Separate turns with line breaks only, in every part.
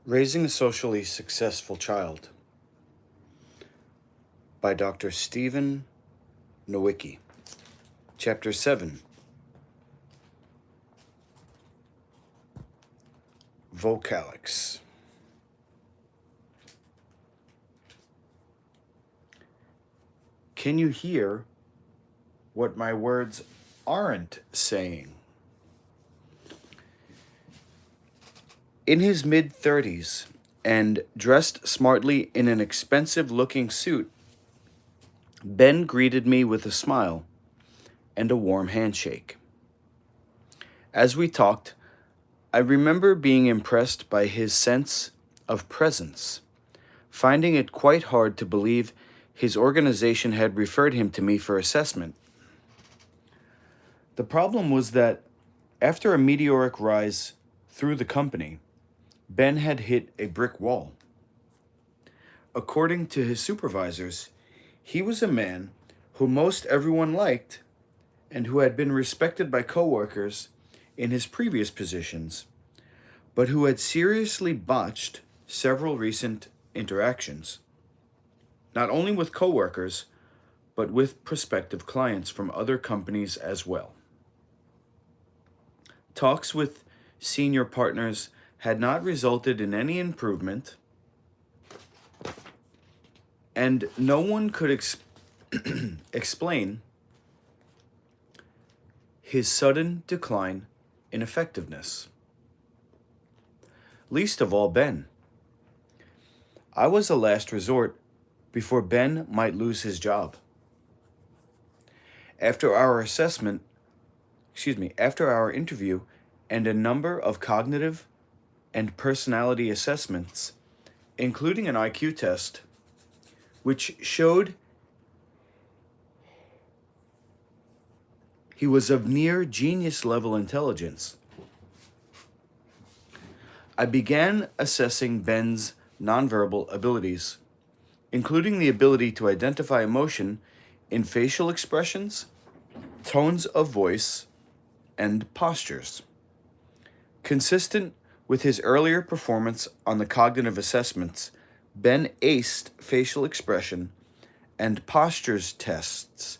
Raising a Socially Successful Child by Dr. Stephen Nowicki. Chapter 7. Vocalics. Can you hear what my words aren't saying? In his mid-30s and dressed smartly in an expensive-looking suit, Ben greeted me with a smile and a warm handshake. As we talked, I remember being impressed by his sense of presence, finding it quite hard to believe his organization had referred him to me for assessment. The problem was that after a meteoric rise through the company, Ben had hit a brick wall. According to his supervisors, he was a man who most everyone liked and who had been respected by coworkers in his previous positions, but who had seriously botched several recent interactions, not only with coworkers, but with prospective clients from other companies as well. Talks with senior partners had not resulted in any improvement, and no one could explain his sudden decline in effectiveness. Least of all Ben. I was a last resort before Ben might lose his job. After our interview and a number of cognitive and personality assessments, including an IQ test, which showed he was of near genius level intelligence, I began assessing Ben's nonverbal abilities, including the ability to identify emotion in facial expressions, tones of voice, and postures. Consistent with his earlier performance on the cognitive assessments, Ben aced facial expression and postures tests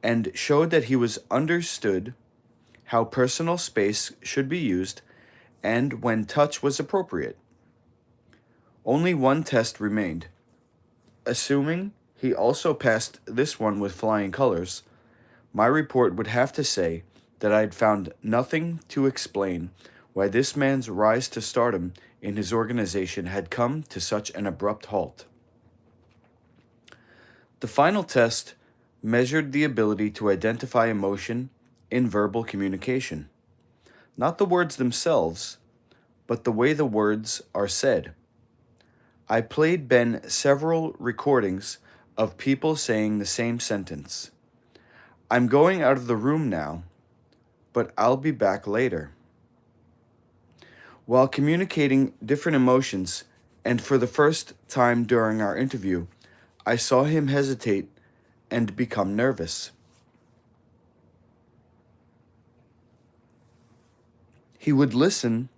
and showed that he was understood how personal space should be used and when touch was appropriate. Only one test remained. Assuming he also passed this one with flying colors, my report would have to say that I'd found nothing to explain why this man's rise to stardom in his organization had come to such an abrupt halt. The final test measured the ability to identify emotion in verbal communication. Not the words themselves, but the way the words are said. I played Ben several recordings of people saying the same sentence. "I'm going out of the room now, but I'll be back later." While communicating different emotions, and for the first time during our interview, I saw him hesitate and become nervous. He would listen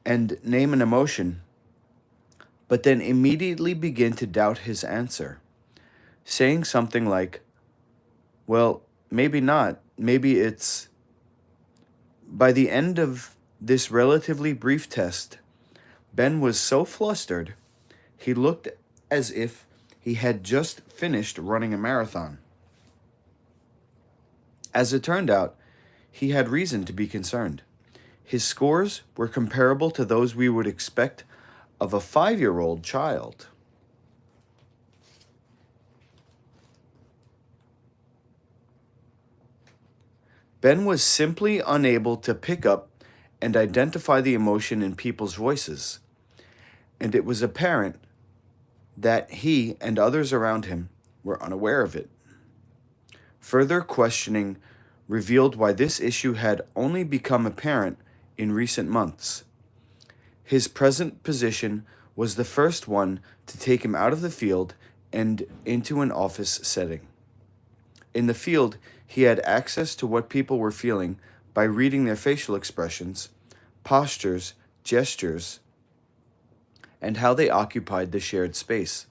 and name an emotion, but then immediately begin to doubt his answer, saying something like, "Well, maybe not, maybe it's..." By the end of this relatively brief test, Ben was so flustered, he looked as if he had just finished running a marathon. As it turned out, he had reason to be concerned. His scores were comparable to those we would expect of a 5-year-old child. Ben was simply unable to pick up and identify the emotion in people's voices, and it was apparent that he and others around him were unaware of it. Further questioning revealed why this issue had only become apparent in recent months. His present position was the first one to take him out of the field and into an office setting. In the field, he had access to what people were feeling by reading their facial expressions, postures, gestures, and how they occupied the shared space.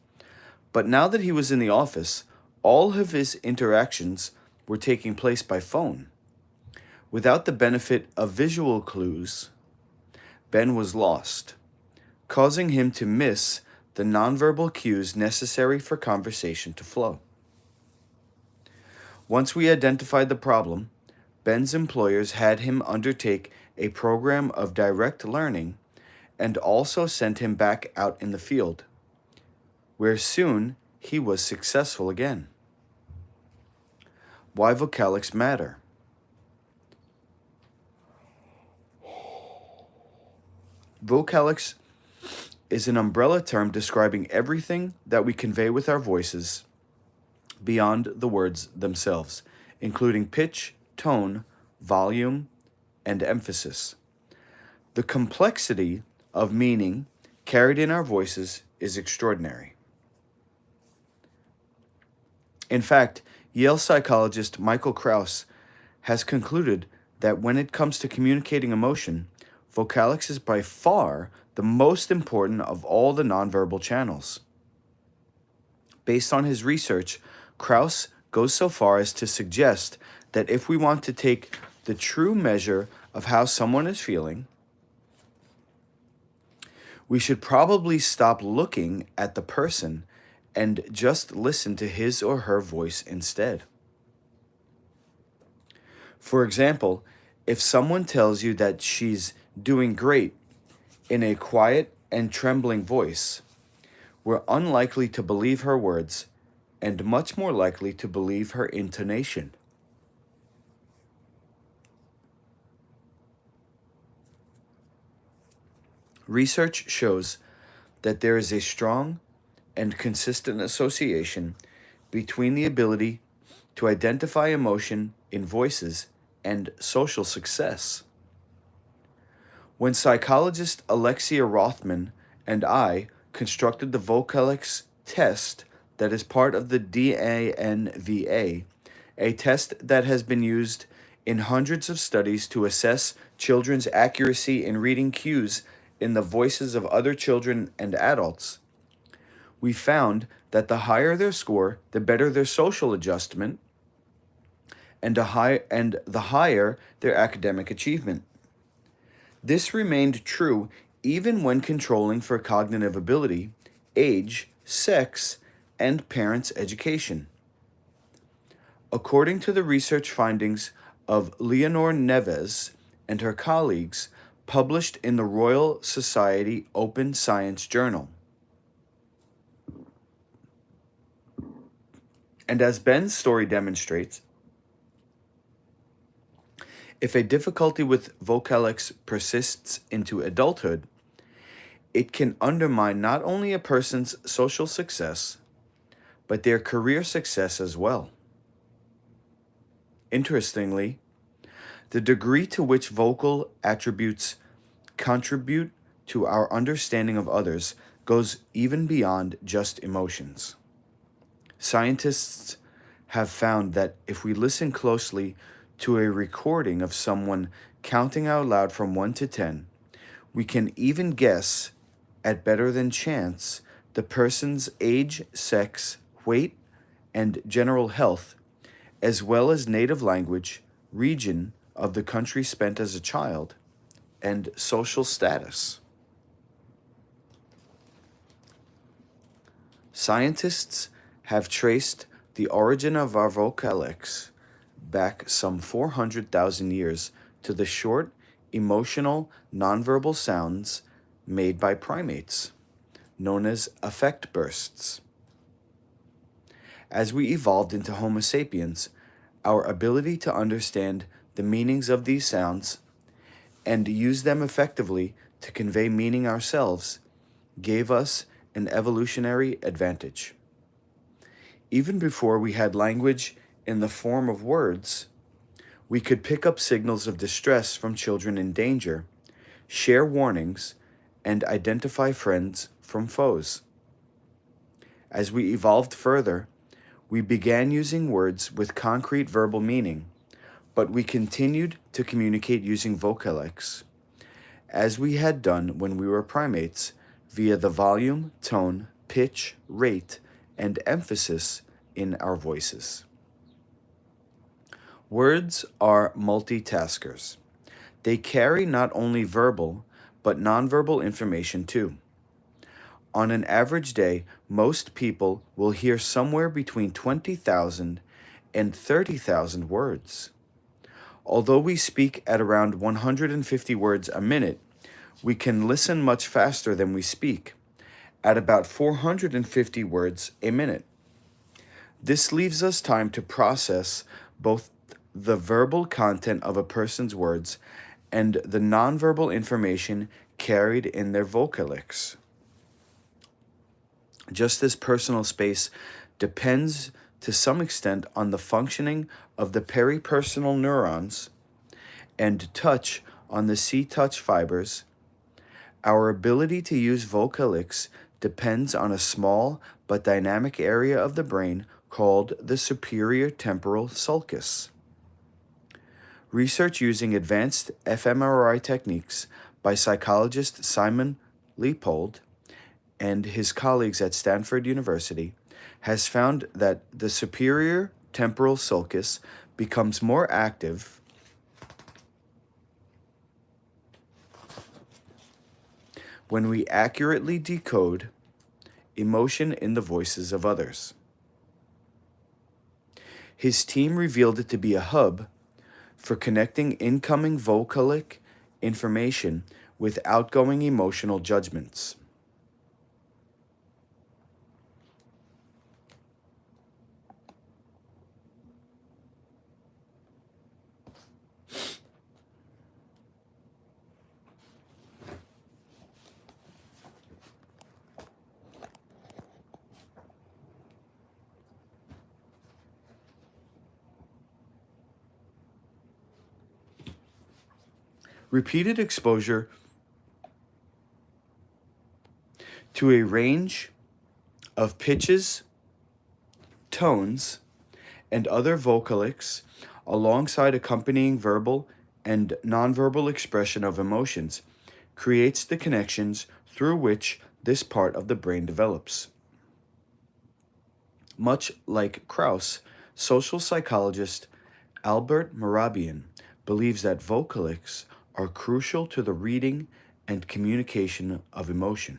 But now that he was in the office, all of his interactions were taking place by phone. Without the benefit of visual clues, Ben was lost, causing him to miss the nonverbal cues necessary for conversation to flow. Once we identified the problem, Ben's employers had him undertake a program of direct learning and also sent him back out in the field, where soon he was successful again. Why vocalics matter? Vocalics is an umbrella term describing everything that we convey with our voices beyond the words themselves, including pitch, tone, volume, and emphasis. The complexity of meaning carried in our voices is extraordinary. In fact, Yale psychologist Michael Krauss has concluded that when it comes to communicating emotion, vocalics is by far the most important of all the nonverbal channels. Based on his research, Krauss goes so far as to suggest that if we want to take the true measure of how someone is feeling, we should probably stop looking at the person and just listen to his or her voice instead. For example, if someone tells you that she's doing great in a quiet and trembling voice, we're unlikely to believe her words and much more likely to believe her intonation. Research shows that there is a strong and consistent association between the ability to identify emotion in voices and social success. When psychologist Alexia Rothman and I constructed the Vocalics test that is part of the DANVA, a test that has been used in hundreds of studies to assess children's accuracy in reading cues in the voices of other children and adults, we found that the higher their score, the better their social adjustment, and the higher their academic achievement. This remained true even when controlling for cognitive ability, age, sex, and parents' education. According to the research findings of Leonor Neves and her colleagues, published in the Royal Society Open Science Journal. And as Ben's story demonstrates, if a difficulty with vocalics persists into adulthood, it can undermine not only a person's social success, but their career success as well. Interestingly, the degree to which vocal attributes contribute to our understanding of others goes even beyond just emotions. Scientists have found that if we listen closely to a recording of someone counting out loud from 1 to 10, we can even guess, at better than chance, the person's age, sex, weight, and general health, as well as native language, region of the country spent as a child, and social status. Scientists have traced the origin of our vocalics back some 400,000 years to the short, emotional, nonverbal sounds made by primates, known as affect bursts. As we evolved into Homo sapiens, our ability to understand the meanings of these sounds and use them effectively to convey meaning ourselves gave us an evolutionary advantage. Even before we had language in the form of words, we could pick up signals of distress from children in danger, share warnings, and identify friends from foes. As we evolved further, we began using words with concrete verbal meaning, but we continued to communicate using vocalics. As we had done when we were primates, via the volume, tone, pitch, rate, and emphasis in our voices. Words are multitaskers. They carry not only verbal, but nonverbal information too. On an average day, most people will hear somewhere between 20,000 and 30,000 words. Although we speak at around 150 words a minute, we can listen much faster than we speak, at about 450 words a minute. This leaves us time to process both the verbal content of a person's words and the nonverbal information carried in their vocalics. Just as personal space depends to some extent on the functioning of the peripersonal neurons and touch on the C-touch fibers, our ability to use vocalics depends on a small but dynamic area of the brain called the superior temporal sulcus. Research using advanced fMRI techniques by psychologist Simon Leopold and his colleagues at Stanford University has found that the superior temporal sulcus becomes more active when we accurately decode emotion in the voices of others. His team revealed it to be a hub for connecting incoming vocalic information with outgoing emotional judgments. Repeated exposure to a range of pitches, tones, and other vocalics alongside accompanying verbal and nonverbal expression of emotions creates the connections through which this part of the brain develops. Much like Krauss, social psychologist Albert Mehrabian believes that vocalics are crucial to the reading and communication of emotion.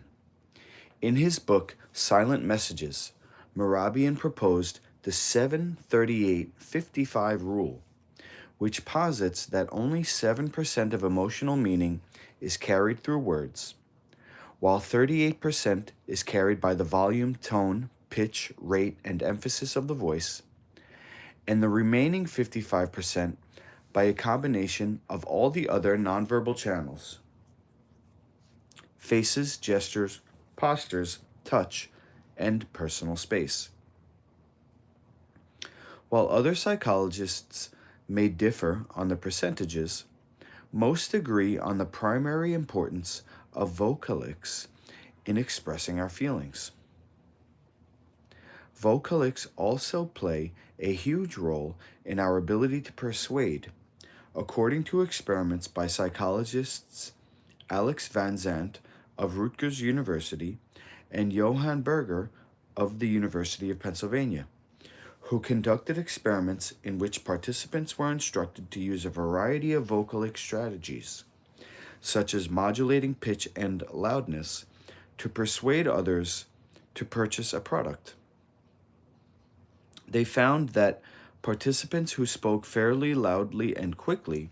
In his book, Silent Messages, Mehrabian proposed the 7-38-55 rule, which posits that only 7% of emotional meaning is carried through words, while 38% is carried by the volume, tone, pitch, rate, and emphasis of the voice, and the remaining 55% by a combination of all the other nonverbal channels: faces, gestures, postures, touch, and personal space. While other psychologists may differ on the percentages, most agree on the primary importance of vocalics in expressing our feelings. Vocalics also play a huge role in our ability to persuade, according to experiments by psychologists Alex Van Zandt of Rutgers University and Johann Berger of the University of Pennsylvania, who conducted experiments in which participants were instructed to use a variety of vocalic strategies, such as modulating pitch and loudness, to persuade others to purchase a product. They found that participants who spoke fairly loudly and quickly,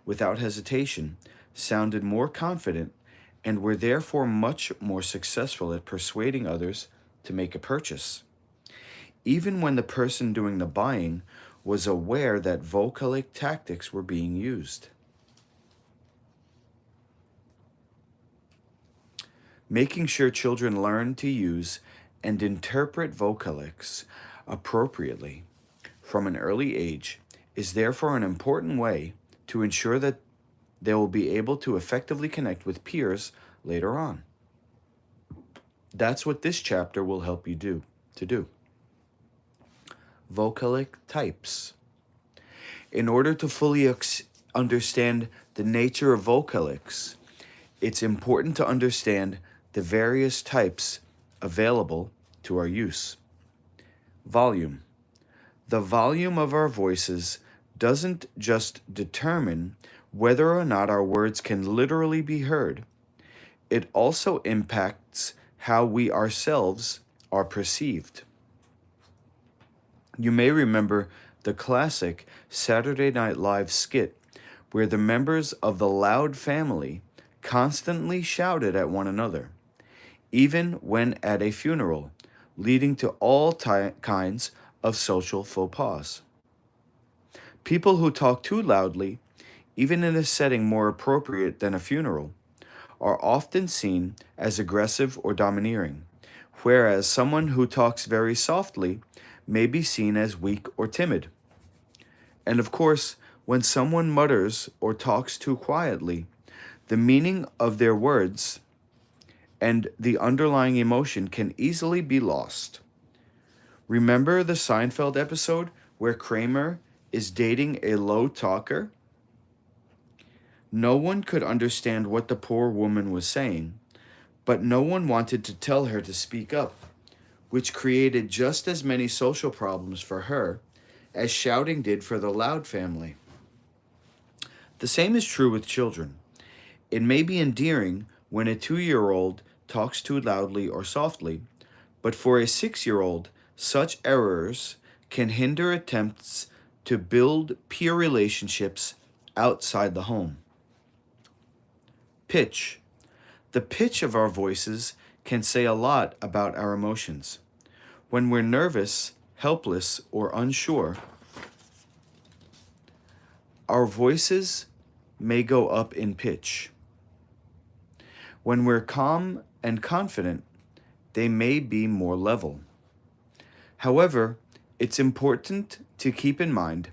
without hesitation, sounded more confident and were therefore much more successful at persuading others to make a purchase, even when the person doing the buying was aware that vocalic tactics were being used. Making sure children learn to use and interpret vocalics appropriately from an early age is therefore an important way to ensure that they will be able to effectively connect with peers later on. That's what this chapter will help you do. Vocalic types. In order to fully understand the nature of vocalics, it's important to understand the various types available to our use. Volume. The volume of our voices doesn't just determine whether or not our words can literally be heard. It also impacts how we ourselves are perceived. You may remember the classic Saturday Night Live skit where the members of the Loud family constantly shouted at one another, even when at a funeral, leading to all kinds of social faux pas. People who talk too loudly, even in a setting more appropriate than a funeral, are often seen as aggressive or domineering, whereas someone who talks very softly may be seen as weak or timid. And of course, when someone mutters or talks too quietly, the meaning of their words and the underlying emotion can easily be lost. Remember the Seinfeld episode where Kramer is dating a low talker? No one could understand what the poor woman was saying, but no one wanted to tell her to speak up, which created just as many social problems for her as shouting did for the Loud family. The same is true with children. It may be endearing when a 2-year-old talks too loudly or softly, but for a 6-year-old, such errors can hinder attempts to build peer relationships outside the home. Pitch. The pitch of our voices can say a lot about our emotions. When we're nervous, helpless, or unsure, our voices may go up in pitch. When we're calm and confident, they may be more level. However, it's important to keep in mind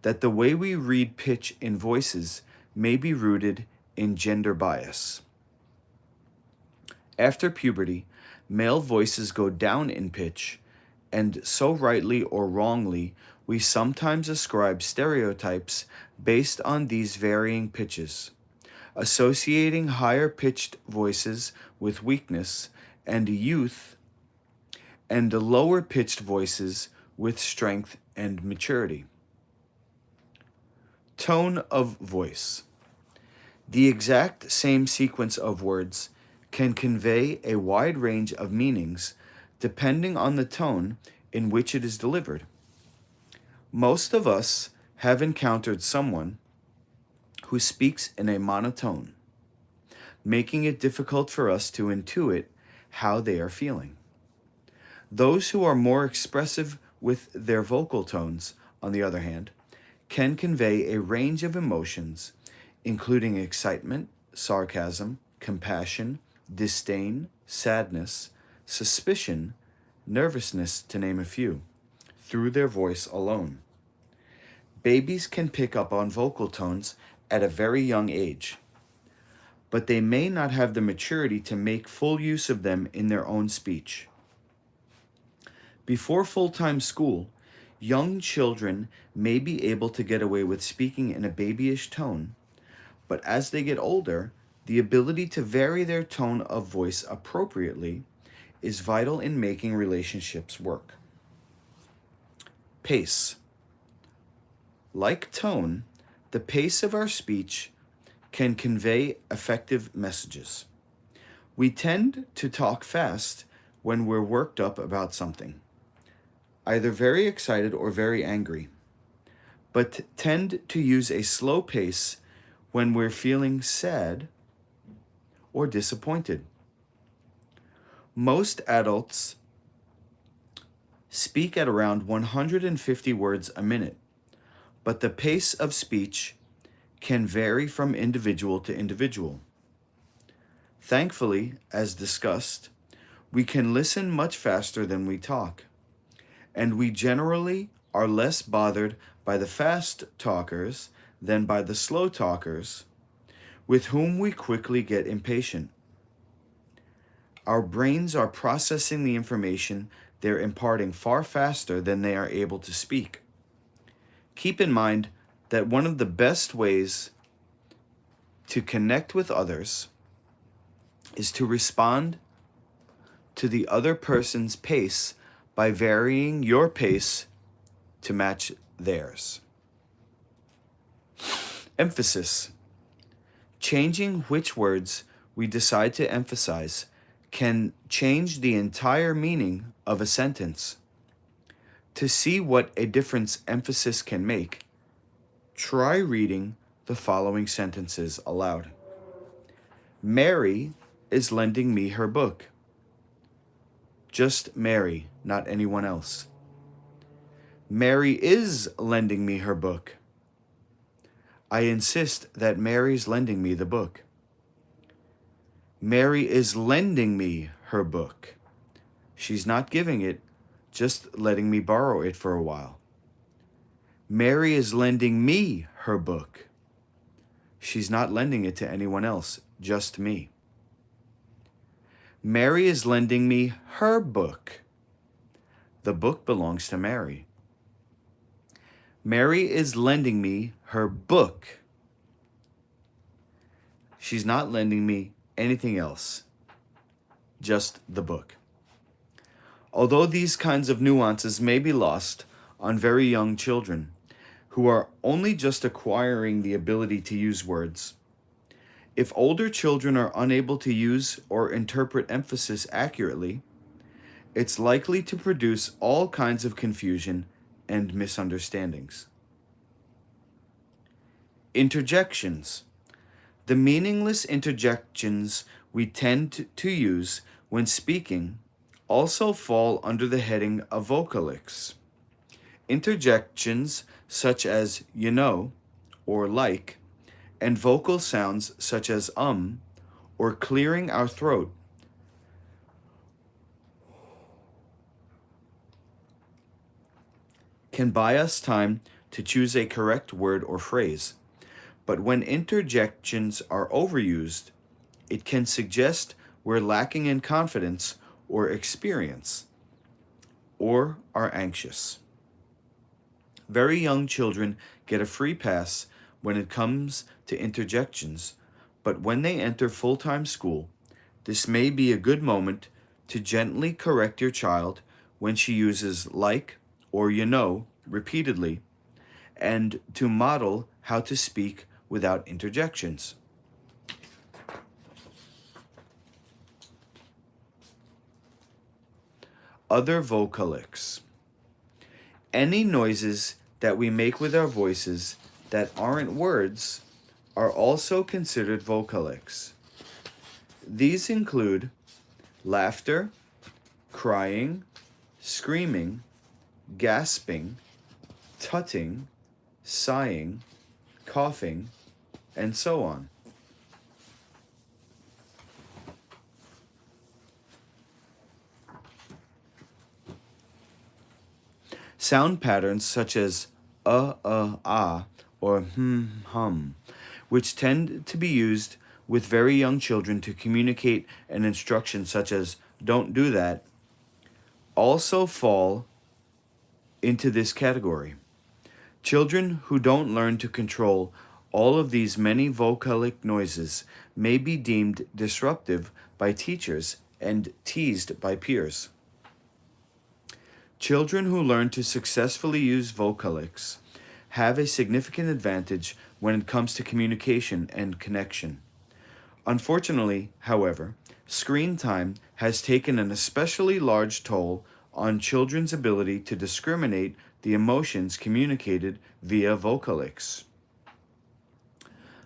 that the way we read pitch in voices may be rooted in gender bias. After puberty, male voices go down in pitch, and so rightly or wrongly, we sometimes ascribe stereotypes based on these varying pitches, associating higher-pitched voices with weakness and youth, and lower-pitched voices with strength and maturity. Tone of voice. The exact same sequence of words can convey a wide range of meanings depending on the tone in which it is delivered. Most of us have encountered someone who speaks in a monotone, making it difficult for us to intuit how they are feeling. Those who are more expressive with their vocal tones, on the other hand, can convey a range of emotions, including excitement, sarcasm, compassion, disdain, sadness, suspicion, nervousness, to name a few, through their voice alone. Babies can pick up on vocal tones at a very young age, but they may not have the maturity to make full use of them in their own speech. Before full-time school, young children may be able to get away with speaking in a babyish tone, but as they get older, the ability to vary their tone of voice appropriately is vital in making relationships work. Pace. Like tone, the pace of our speech can convey effective messages. We tend to talk fast when we're worked up about something, either very excited or very angry, but tend to use a slow pace when we're feeling sad or disappointed. Most adults speak at around 150 words a minute, but the pace of speech can vary from individual to individual. Thankfully, as discussed, we can listen much faster than we talk, and we generally are less bothered by the fast talkers than by the slow talkers, with whom we quickly get impatient. Our brains are processing the information they're imparting far faster than they are able to speak. Keep in mind that one of the best ways to connect with others is to respond to the other person's pace by varying your pace to match theirs. Emphasis. Changing which words we decide to emphasize can change the entire meaning of a sentence. To see what a difference emphasis can make, try reading the following sentences aloud. Mary is lending me her book. Just Mary, not anyone else. Mary is lending me her book. I insist that Mary's lending me the book. Mary is lending me her book. She's not giving it, just letting me borrow it for a while. Mary is lending me her book. She's not lending it to anyone else, just me. Mary is lending me her book. The book belongs to Mary. Mary is lending me her book. She's not lending me anything else, just the book. Although these kinds of nuances may be lost on very young children who are only just acquiring the ability to use words, if older children are unable to use or interpret emphasis accurately, it's likely to produce all kinds of confusion and misunderstandings. Interjections. The meaningless interjections we tend to use when speaking also fall under the heading of vocalics. Interjections such as you know or like, and vocal sounds such as or clearing our throat can buy us time to choose a correct word or phrase. But when interjections are overused, it can suggest we're lacking in confidence or experience, or are anxious. Very young children get a free pass when it comes to interjections, but when they enter full-time school, this may be a good moment to gently correct your child when she uses like or you know repeatedly, and to model how to speak without interjections. Other vocalics. Any noises that we make with our voices that aren't words are also considered vocalics. These include laughter, crying, screaming, gasping, tutting, sighing, coughing, and so on. Sound patterns such as ah, or hum, which tend to be used with very young children to communicate an instruction such as don't do that, also fall into this category. Children who don't learn to control all of these many vocalic noises may be deemed disruptive by teachers and teased by peers. Children who learn to successfully use vocalics have a significant advantage when it comes to communication and connection. Unfortunately, however, screen time has taken an especially large toll on children's ability to discriminate the emotions communicated via vocalics.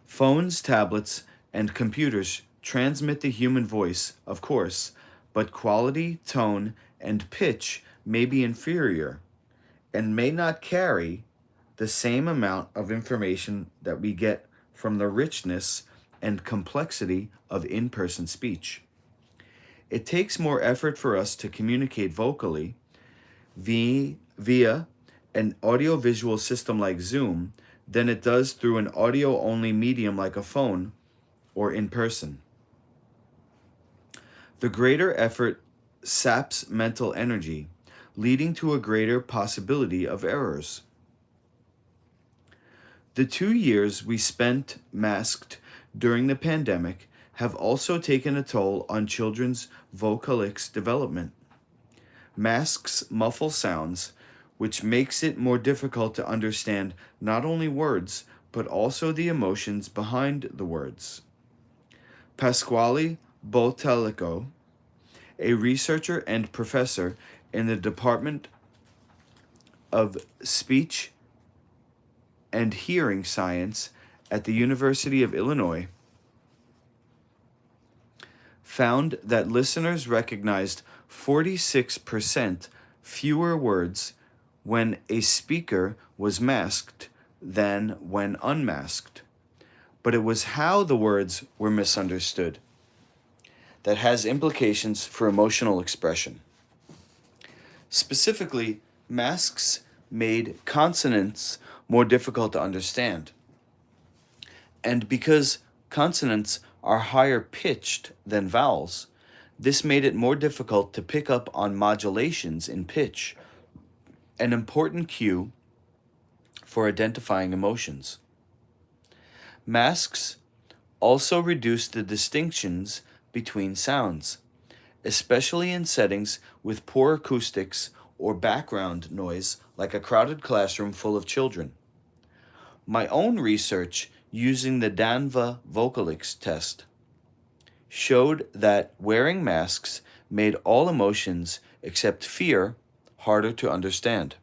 Phones, tablets, and computers transmit the human voice, of course, but quality, tone, and pitch may be inferior and may not carry the same amount of information that we get from the richness and complexity of in-person speech. It takes more effort for us to communicate vocally via an audiovisual system like Zoom than it does through an audio-only medium like a phone or in person. The greater effort saps mental energy, leading to a greater possibility of errors. The 2 years we spent masked during the pandemic have also taken a toll on children's vocalics development. Masks muffle sounds, which makes it more difficult to understand not only words, but also the emotions behind the words. Pasquale Botelico, a researcher and professor in the Department of Speech and Hearing Science at the University of Illinois, found that listeners recognized 46% fewer words when a speaker was masked than when unmasked. But it was how the words were misunderstood that has implications for emotional expression. Specifically, masks made consonants more difficult to understand. And because consonants are higher pitched than vowels, this made it more difficult to pick up on modulations in pitch, an important cue for identifying emotions. Masks also reduce the distinctions between sounds, especially in settings with poor acoustics or background noise like a crowded classroom full of children. My own research using the Danva Vocalics test showed that wearing masks made all emotions except fear harder to understand.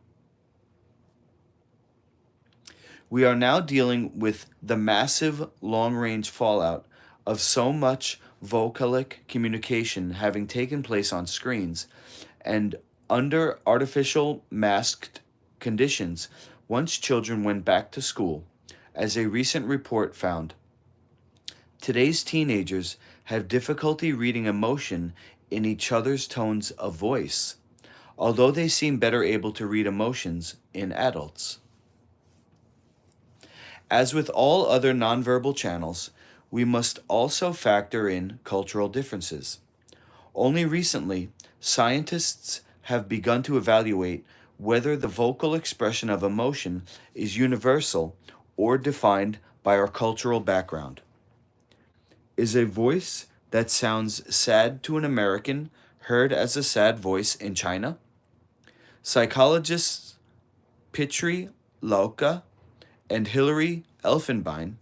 We are now dealing with the massive long-range fallout of so much vocalic communication having taken place on screens and under artificial masked conditions once children went back to school, as a recent report found. Today's teenagers have difficulty reading emotion in each other's tones of voice, although they seem better able to read emotions in adults. As with all other nonverbal channels, we must also factor in cultural differences. Only recently, scientists have begun to evaluate whether the vocal expression of emotion is universal or defined by our cultural background. Is a voice that sounds sad to an American heard as a sad voice in China? Psychologists Petri Lauka and Hilary Elfenbein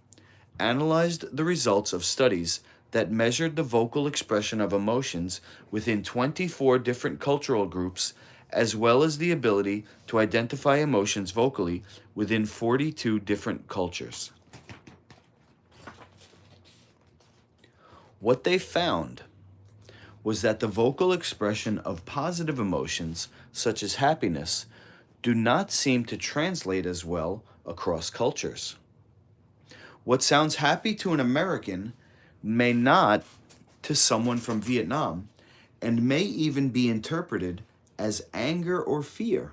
analyzed the results of studies that measured the vocal expression of emotions within 24 different cultural groups, as well as the ability to identify emotions vocally within 42 different cultures. What they found was that the vocal expression of positive emotions, such as happiness, do not seem to translate as well across cultures. What sounds happy to an American may not to someone from Vietnam, and may even be interpreted as anger or fear.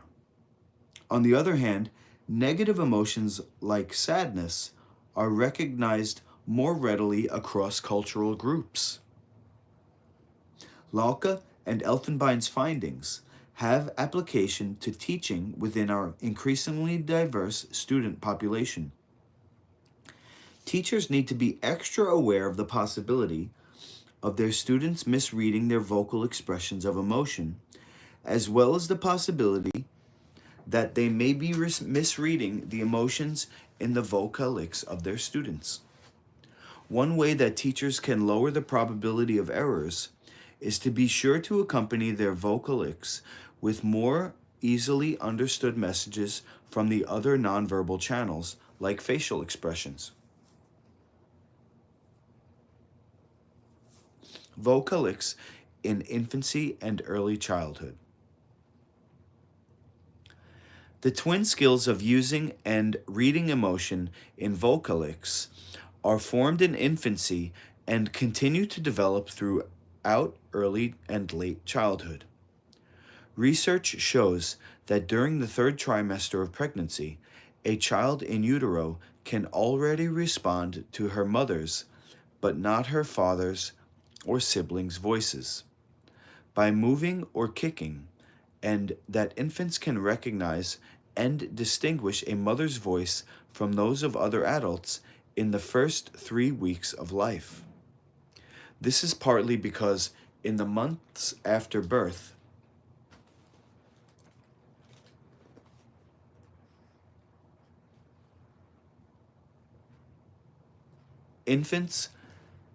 On the other hand, negative emotions like sadness are recognized more readily across cultural groups. Lauka and Elfenbein's findings have application to teaching within our increasingly diverse student population. Teachers need to be extra aware of the possibility of their students misreading their vocal expressions of emotion, as well as the possibility that they may be misreading the emotions in the vocalics of their students. One way that teachers can lower the probability of errors is to be sure to accompany their vocalics with more easily understood messages from the other nonverbal channels, like facial expressions. Vocalics in infancy and early childhood. The twin skills of using and reading emotion in vocalics are formed in infancy and continue to develop throughout early and late childhood. Research shows that during the third trimester of pregnancy, a child in utero can already respond to her mother's, but not her father's or siblings' voices, by moving or kicking, and that infants can recognize and distinguish a mother's voice from those of other adults in the first 3 weeks of life. This is partly because in the months after birth, infants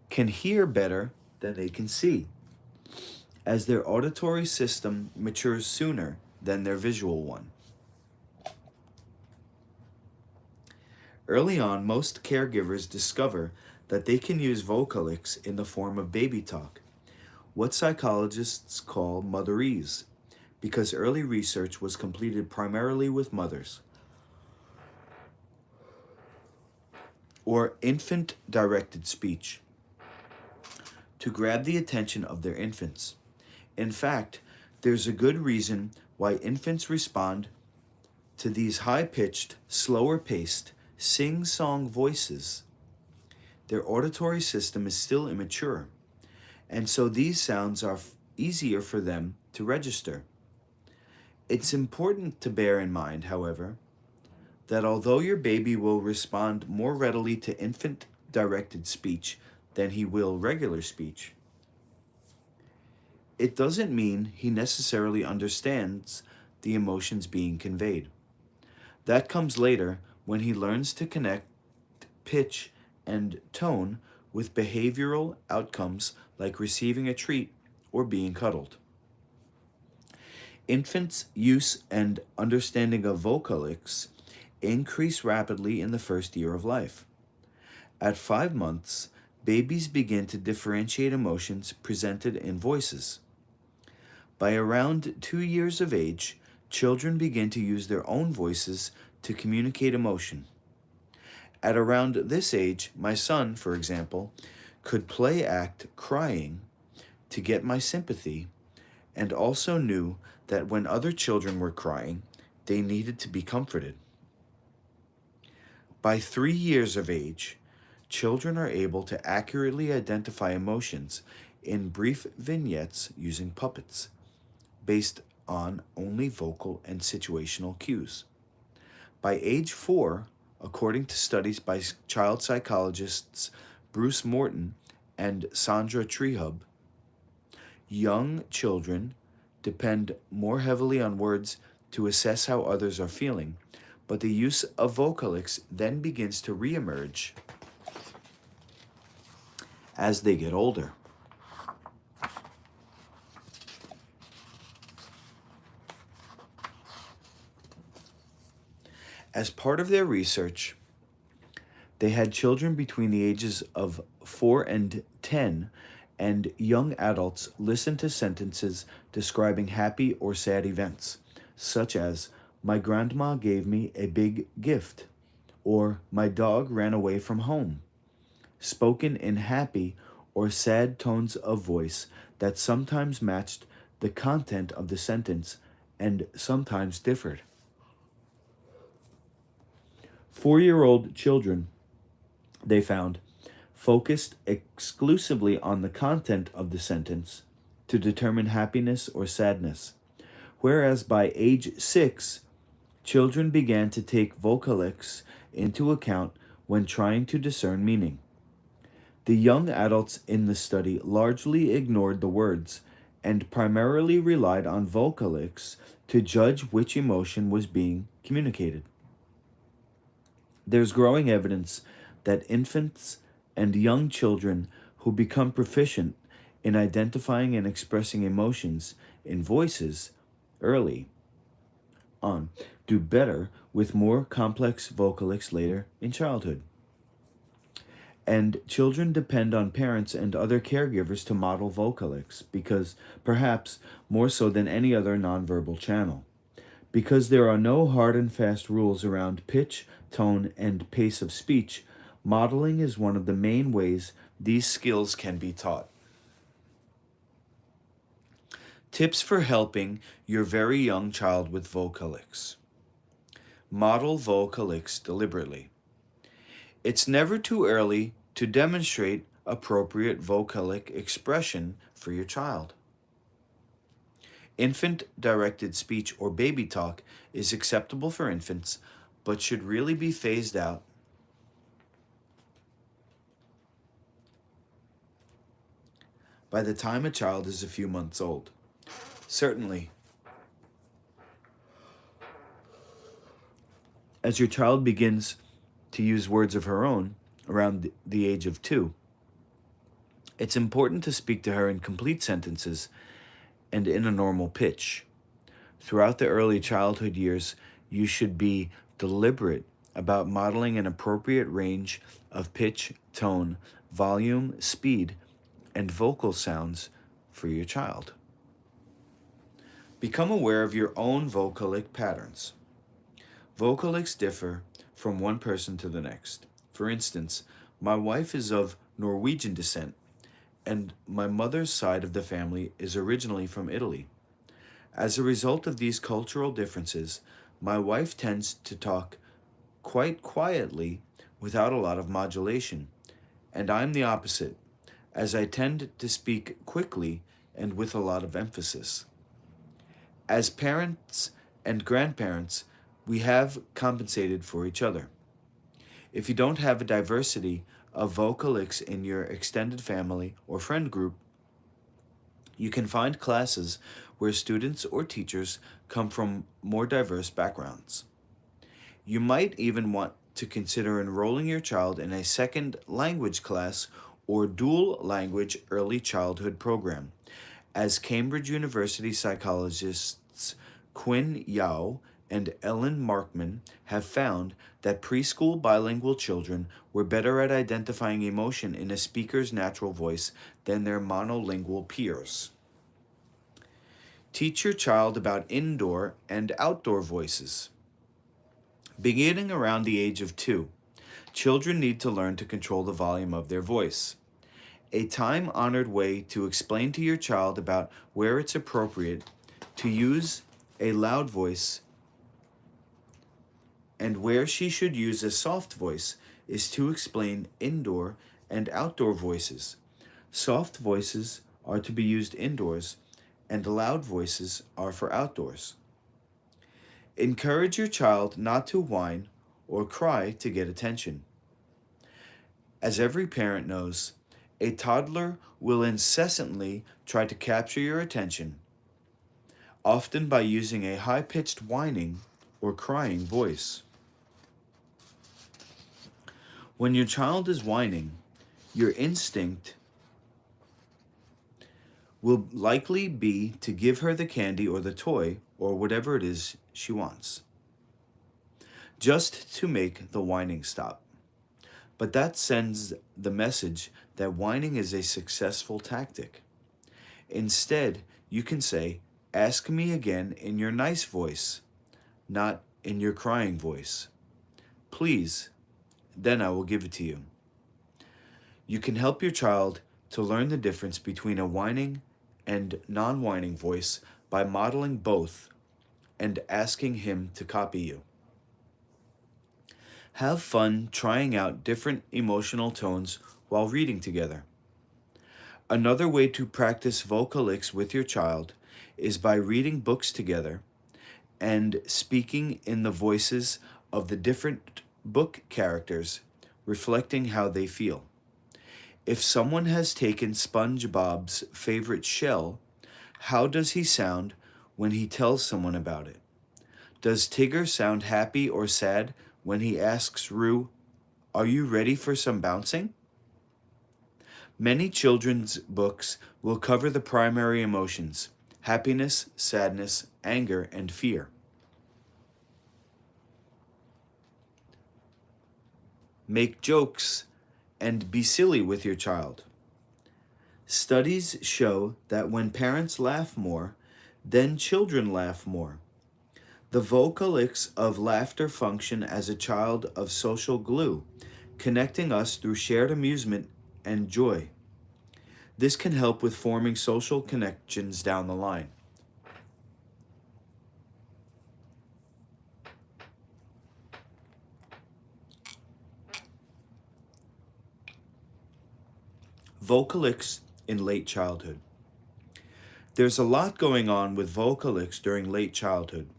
can hear better than they can see, as their auditory system matures sooner than their visual one. Early on, most caregivers discover that they can use vocalics in the form of baby talk, what psychologists call motherese, because early research was completed primarily with mothers, or infant-directed speech, to grab the attention of their infants. In fact, there's a good reason why infants respond to these high-pitched, slower-paced, sing-song voices. Their auditory system is still immature, and so these sounds are easier for them to register. It's important to bear in mind, however, that although your baby will respond more readily to infant-directed speech than he will regular speech, it doesn't mean he necessarily understands the emotions being conveyed. That comes later when he learns to connect pitch and tone with behavioral outcomes like receiving a treat or being cuddled. Infants' use and understanding of vocalics increase rapidly in the first year of life. At 5 months, babies begin to differentiate emotions presented in voices. By around 2 years of age, children begin to use their own voices to communicate emotion. At around this age, my son, for example, could play act crying to get my sympathy, and also knew that when other children were crying, they needed to be comforted. By 3 years of age, children are able to accurately identify emotions in brief vignettes using puppets, based on only vocal and situational cues. By age 4, according to studies by child psychologists Bruce Morton and Sandra Trehub, young children depend more heavily on words to assess how others are feeling, but the use of vocalics then begins to reemerge as they get older. As part of their research, they had children between the ages of 4 and 10 and young adults listen to sentences describing happy or sad events, such as, "My grandma gave me a big gift," or "My dog ran away from home," spoken in happy or sad tones of voice that sometimes matched the content of the sentence and sometimes differed. 4-year-old children, they found, focused exclusively on the content of the sentence to determine happiness or sadness, whereas by age 6, children began to take vocalics into account when trying to discern meaning. The young adults in the study largely ignored the words and primarily relied on vocalics to judge which emotion was being communicated. There's growing evidence that infants and young children who become proficient in identifying and expressing emotions in voices early on do better with more complex vocalics later in childhood. And children depend on parents and other caregivers to model vocalics because, perhaps more so than any other nonverbal channel. Because there are no hard and fast rules around pitch, tone, and pace of speech, modeling is one of the main ways these skills can be taught. Tips for helping your very young child with vocalics. Model vocalics deliberately. It's never too early to demonstrate appropriate vocalic expression for your child. Infant-directed speech or baby talk is acceptable for infants, but should really be phased out by the time a child is a few months old. Certainly, as your child begins to use words of her own around the age of 2, it's important to speak to her in complete sentences and in a normal pitch. Throughout the early childhood years, you should be deliberate about modeling an appropriate range of pitch, tone, volume, speed, and vocal sounds for your child. Become aware of your own vocalic patterns. Vocalics differ from one person to the next. For instance, my wife is of Norwegian descent, and my mother's side of the family is originally from Italy. As a result of these cultural differences, my wife tends to talk quite quietly without a lot of modulation, and I'm the opposite, as I tend to speak quickly and with a lot of emphasis. As parents and grandparents, we have compensated for each other. If you don't have a diversity of vocalics in your extended family or friend group, you can find classes where students or teachers come from more diverse backgrounds. You might even want to consider enrolling your child in a second language class or dual language early childhood program, as Cambridge University psychologists Quinn Yao and Ellen Markman have found that preschool bilingual children were better at identifying emotion in a speaker's natural voice than their monolingual peers. Teach your child about indoor and outdoor voices. Beginning around the age of 2, children need to learn to control the volume of their voice. A time-honored way to explain to your child about where it's appropriate to use a loud voice and where she should use a soft voice is to explain indoor and outdoor voices. Soft voices are to be used indoors, and loud voices are for outdoors. Encourage your child not to whine or cry to get attention. As every parent knows, a toddler will incessantly try to capture your attention, often by using a high-pitched whining or crying voice. When your child is whining, your instinct will likely be to give her the candy or the toy or whatever it is she wants, just to make the whining stop. But that sends the message that whining is a successful tactic. Instead, you can say, "Ask me again in your nice voice, not in your crying voice. Please, then I will give it to you." You can help your child to learn the difference between a whining and non-whining voice by modeling both and asking him to copy you. Have fun trying out different emotional tones while reading together. Another way to practice vocalics with your child is by reading books together and speaking in the voices of the different book characters, reflecting how they feel. If someone has taken SpongeBob's favorite shell, how does he sound when he tells someone about it? Does Tigger sound happy or sad when he asks Roo, "Are you ready for some bouncing?" Many children's books will cover the primary emotions: happiness, sadness, anger, and fear. Make jokes and be silly with your child. Studies show that when parents laugh more, then children laugh more. The vocalics of laughter function as a child of social glue, connecting us through shared amusement and joy. This can help with forming social connections down the line. Vocalics in late childhood. There's a lot going on with vocalics during late childhood.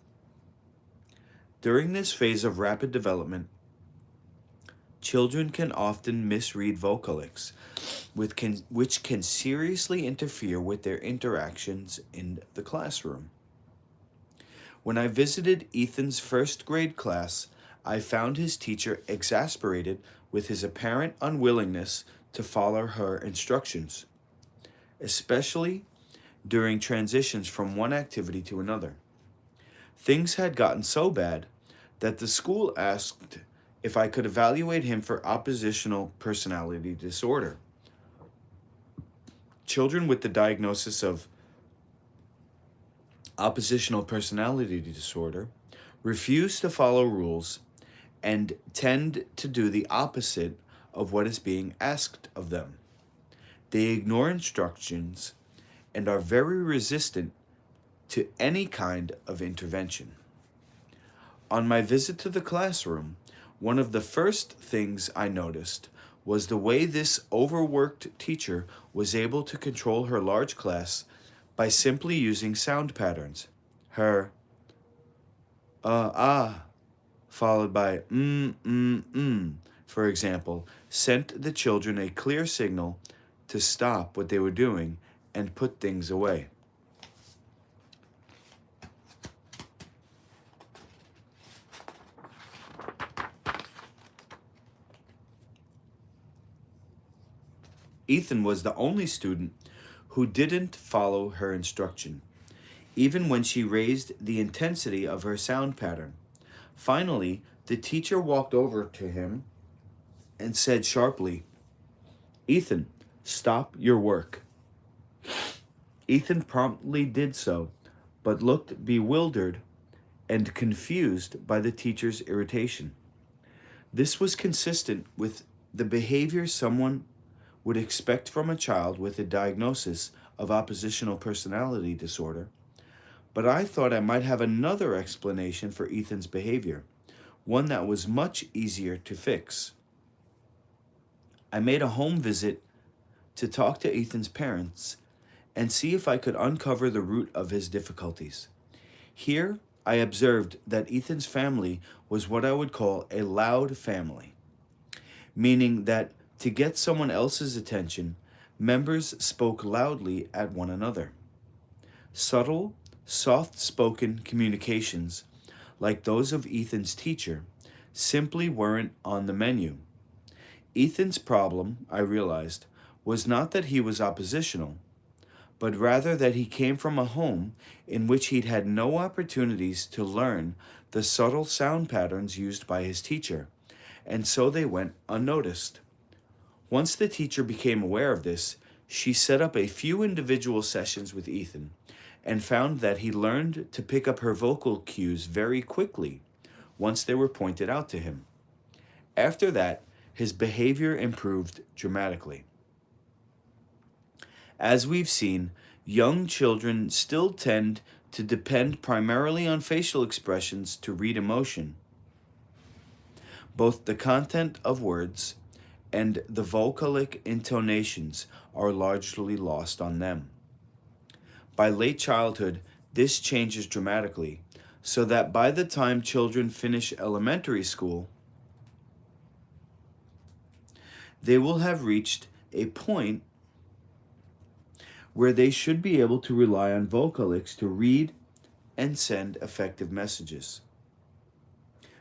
During this phase of rapid development, Children can often misread vocalics, which can seriously interfere with their interactions in the classroom. When I visited Ethan's first grade class, I found his teacher exasperated with his apparent unwillingness to follow her instructions, especially during transitions from one activity to another. Things had gotten so bad that the school asked if I could evaluate him for oppositional personality disorder. Children with the diagnosis of oppositional personality disorder refuse to follow rules and tend to do the opposite of what is being asked of them. They ignore instructions and are very resistant to any kind of intervention. On my visit to the classroom, one of the first things I noticed was the way this overworked teacher was able to control her large class by simply using sound patterns. Her followed by for example, sent the children a clear signal to stop what they were doing and put things away. Ethan was the only student who didn't follow her instruction, even when she raised the intensity of her sound pattern. Finally, the teacher walked over to him and said sharply, "Ethan, stop your work." Ethan promptly did so, but looked bewildered and confused by the teacher's irritation. This was consistent with the behavior someone would expect from a child with a diagnosis of oppositional personality disorder, but I thought I might have another explanation for Ethan's behavior, one that was much easier to fix. I made a home visit to talk to Ethan's parents and see if I could uncover the root of his difficulties. Here, I observed that Ethan's family was what I would call a loud family, meaning that to get someone else's attention, members spoke loudly at one another. Subtle, soft-spoken communications, like those of Ethan's teacher, simply weren't on the menu. Ethan's problem, I realized, was not that he was oppositional, but rather that he came from a home in which he'd had no opportunities to learn the subtle sound patterns used by his teacher, and so they went unnoticed. Once the teacher became aware of this, she set up a few individual sessions with Ethan and found that he learned to pick up her vocal cues very quickly once they were pointed out to him. After that, his behavior improved dramatically. As we've seen, young children still tend to depend primarily on facial expressions to read emotion. Both the content of words and the vocalic intonations are largely lost on them. By late childhood, this changes dramatically, so that by the time children finish elementary school, they will have reached a point where they should be able to rely on vocalics to read and send effective messages.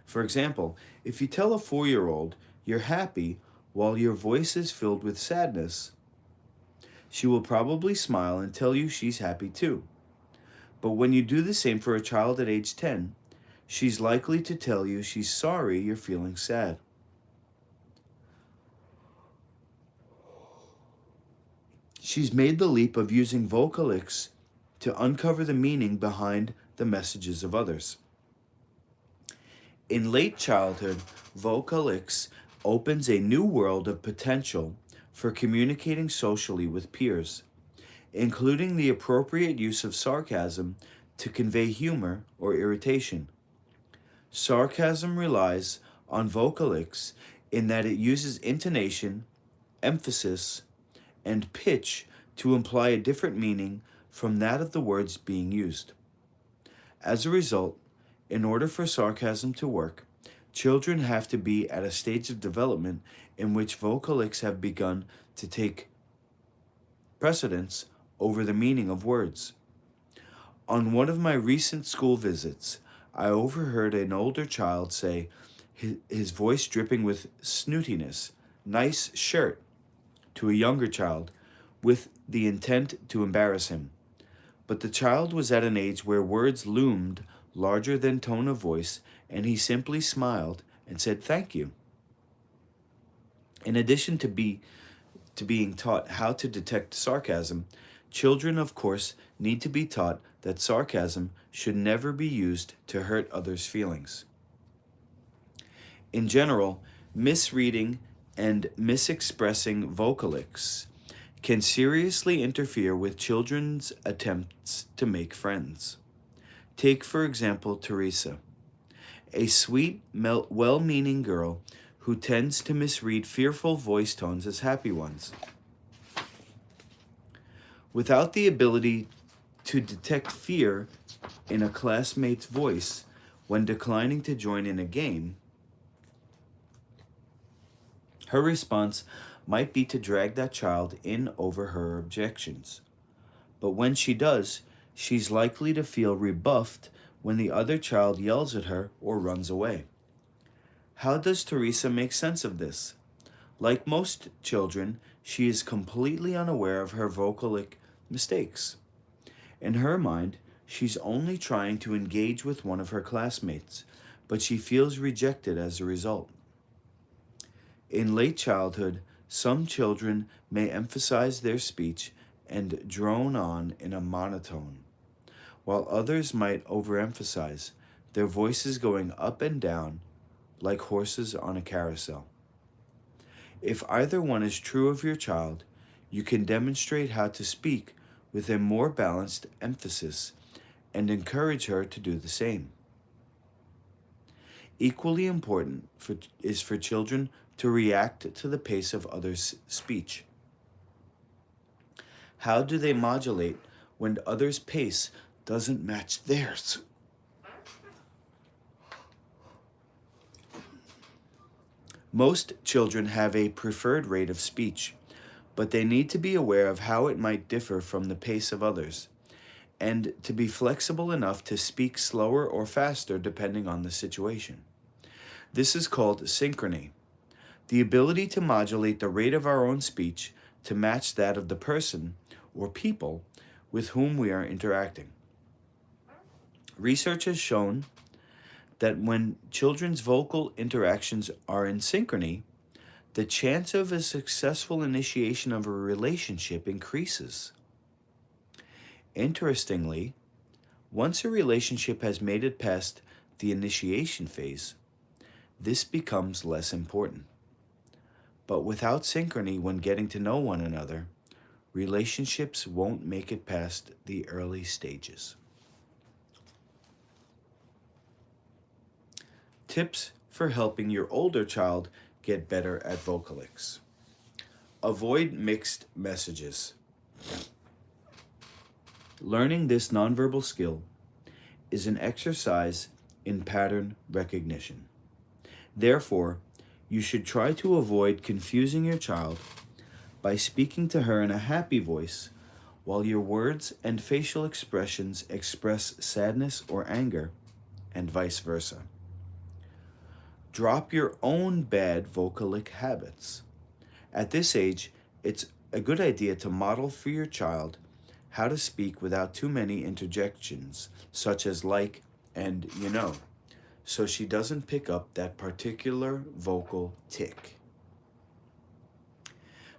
For example, if you tell a 4-year-old you're happy while your voice is filled with sadness, she will probably smile and tell you she's happy too. But when you do the same for a child at age 10, she's likely to tell you she's sorry you're feeling sad. She's made the leap of using vocalics to uncover the meaning behind the messages of others. In late childhood, vocalics opens a new world of potential for communicating socially with peers, including the appropriate use of sarcasm to convey humor or irritation. Sarcasm relies on vocalics in that it uses intonation, emphasis, and pitch to imply a different meaning from that of the words being used. As a result, in order for sarcasm to work, Children have to be at a stage of development in which vocalics have begun to take precedence over the meaning of words. On one of my recent school visits, I overheard an older child say, his voice dripping with snootiness, "Nice shirt," to a younger child, with the intent to embarrass him. But the child was at an age where words loomed larger than tone of voice, and he simply smiled and said thank you. In addition to being taught how to detect sarcasm, children, of course, need to be taught that sarcasm should never be used to hurt others' feelings. In general, misreading and misexpressing vocalics can seriously interfere with children's attempts to make friends. Take, for example, Teresa, a sweet, well-meaning girl who tends to misread fearful voice tones as happy ones. Without the ability to detect fear in a classmate's voice when declining to join in a game, her response might be to drag that child in over her objections. But when she does, she's likely to feel rebuffed when the other child yells at her or runs away. How does Teresa make sense of this? Like most children, she is completely unaware of her vocalic mistakes. In her mind, she's only trying to engage with one of her classmates, but she feels rejected as a result. In late childhood, some children may emphasize their speech and drone on in a monotone, while others might overemphasize, their voices going up and down like horses on a carousel. If either one is true of your child, you can demonstrate how to speak with a more balanced emphasis and encourage her to do the same. Equally important is for children to react to the pace of others' speech. How do they modulate when others' pace doesn't match theirs? Most children have a preferred rate of speech, but they need to be aware of how it might differ from the pace of others, and to be flexible enough to speak slower or faster depending on the situation. This is called synchrony, the ability to modulate the rate of our own speech to match that of the person or people with whom we are interacting. Research has shown that when children's vocal interactions are in synchrony, the chance of a successful initiation of a relationship increases. Interestingly, once a relationship has made it past the initiation phase, this becomes less important. But without synchrony when getting to know one another, relationships won't make it past the early stages. Tips for helping your older child get better at vocalics. Avoid mixed messages. Learning this nonverbal skill is an exercise in pattern recognition. Therefore, you should try to avoid confusing your child by speaking to her in a happy voice while your words and facial expressions express sadness or anger, and vice versa. Drop your own bad vocalic habits. At this age, it's a good idea to model for your child how to speak without too many interjections, such as like and you know, so she doesn't pick up that particular vocal tick.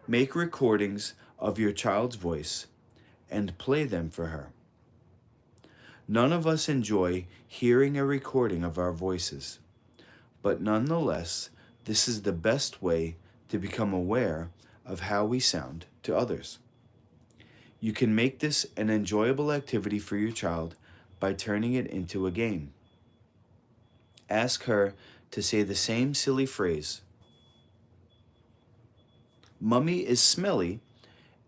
Make recordings of your child's voice and play them for her. None of us enjoy hearing a recording of our voices, but nonetheless, this is the best way to become aware of how we sound to others. You can make this an enjoyable activity for your child by turning it into a game. Ask her to say the same silly phrase. Mummy is smelly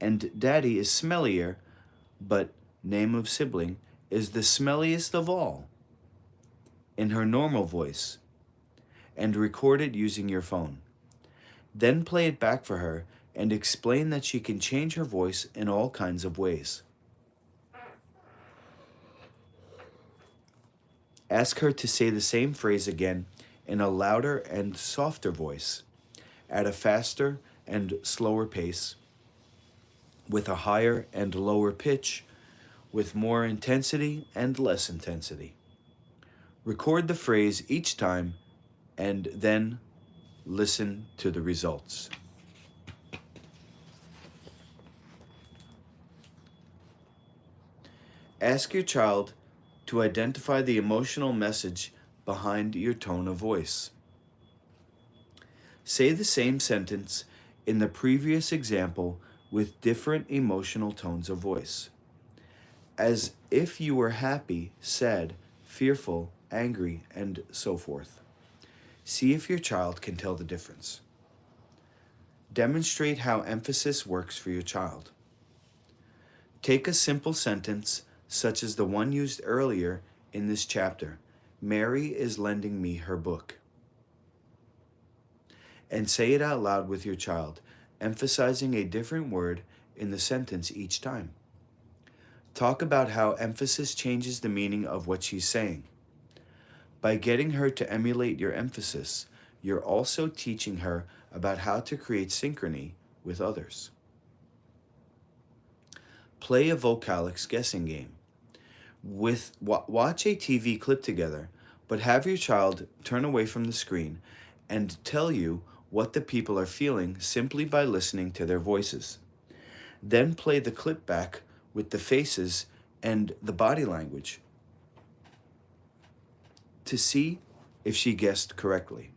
and Daddy is smellier, but name of sibling is the smelliest of all, in her normal voice. and record it using your phone. Then play it back for her and explain that she can change her voice in all kinds of ways. Ask her to say the same phrase again in a louder and softer voice, at a faster and slower pace, with a higher and lower pitch, with more intensity and less intensity. Record the phrase each time and then listen to the results. Ask your child to identify the emotional message behind your tone of voice. Say the same sentence in the previous example with different emotional tones of voice, as if you were happy, sad, fearful, angry, and so forth. See if your child can tell the difference. Demonstrate how emphasis works for your child. Take a simple sentence such as the one used earlier in this chapter, "Mary is lending me her book," and say it out loud with your child, emphasizing a different word in the sentence each time. Talk about how emphasis changes the meaning of what she's saying. By getting her to emulate your emphasis, you're also teaching her about how to create synchrony with others. Play a Vocalics guessing game. Watch a TV clip together, but have your child turn away from the screen and tell you what the people are feeling simply by listening to their voices. Then play the clip back with the faces and the body language to see if she guessed correctly.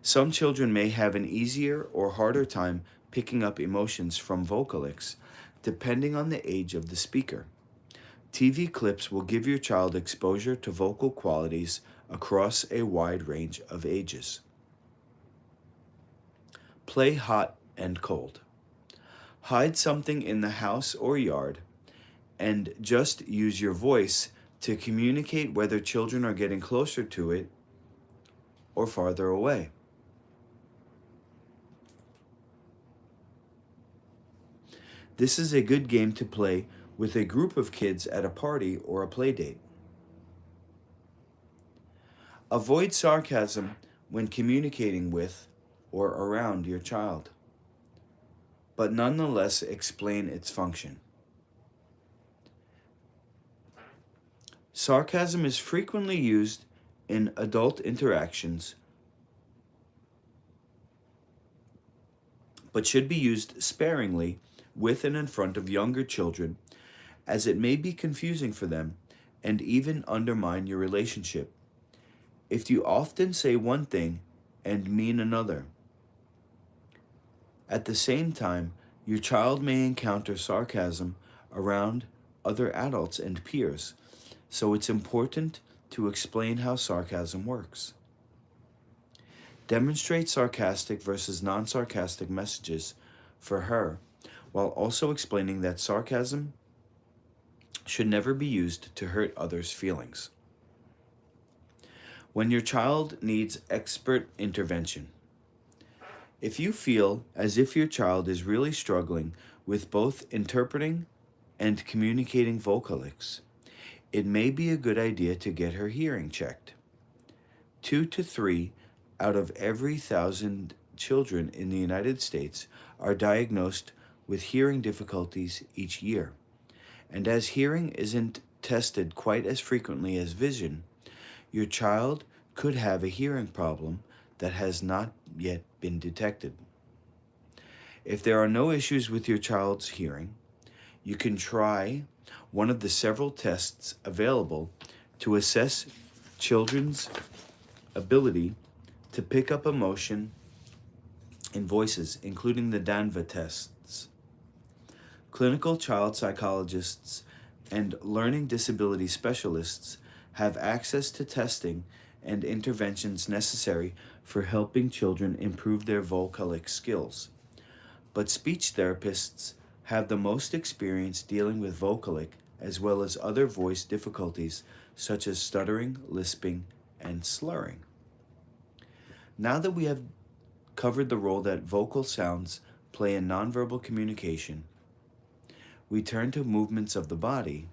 Some children may have an easier or harder time picking up emotions from Vocalics, depending on the age of the speaker. TV clips will give your child exposure to vocal qualities across a wide range of ages. Play hot and cold. Hide something in the house or yard and just use your voice to communicate whether children are getting closer to it or farther away. This is a good game to play with a group of kids at a party or a play date. Avoid sarcasm when communicating with or around your child, but nonetheless explain its function. Sarcasm is frequently used in adult interactions, but should be used sparingly with and in front of younger children, as it may be confusing for them and even undermine your relationship. If you often say one thing and mean another, at the same time, your child may encounter sarcasm around other adults and peers, so it's important to explain how sarcasm works. Demonstrate sarcastic versus non-sarcastic messages for her, while also explaining that sarcasm should never be used to hurt others' feelings. When your child needs expert intervention. If you feel as if your child is really struggling with both interpreting and communicating vocalics, it may be a good idea to get her hearing checked. 2 to 3 out of every 1,000 children in the United States are diagnosed with hearing difficulties each year. And as hearing isn't tested quite as frequently as vision, your child could have a hearing problem that has not yet been detected. If there are no issues with your child's hearing, you can try one of the several tests available to assess children's ability to pick up emotion in voices, including the DANVA tests. Clinical child psychologists and learning disability specialists have access to testing and interventions necessary for helping children improve their vocalic skills. But speech therapists have the most experience dealing with vocalic as well as other voice difficulties such as stuttering, lisping, and slurring. Now that we have covered the role that vocal sounds play in nonverbal communication, we turn to movements of the body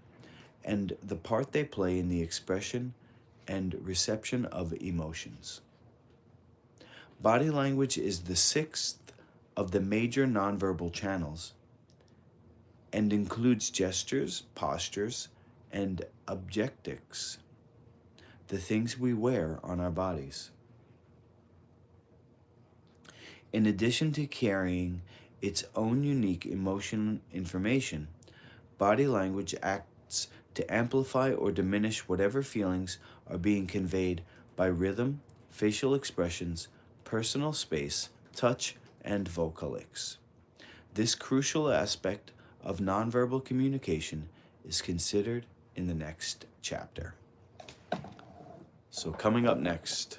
and the part they play in the expression and reception of emotions. Body language is the sixth of the major nonverbal channels and includes gestures, postures, and objectics, the things we wear on our bodies. In addition to carrying its own unique emotion information, body language acts to amplify or diminish whatever feelings are being conveyed by rhythm, facial expressions, personal space, touch, and vocalics. This crucial aspect of nonverbal communication is considered in the next chapter. So coming up next,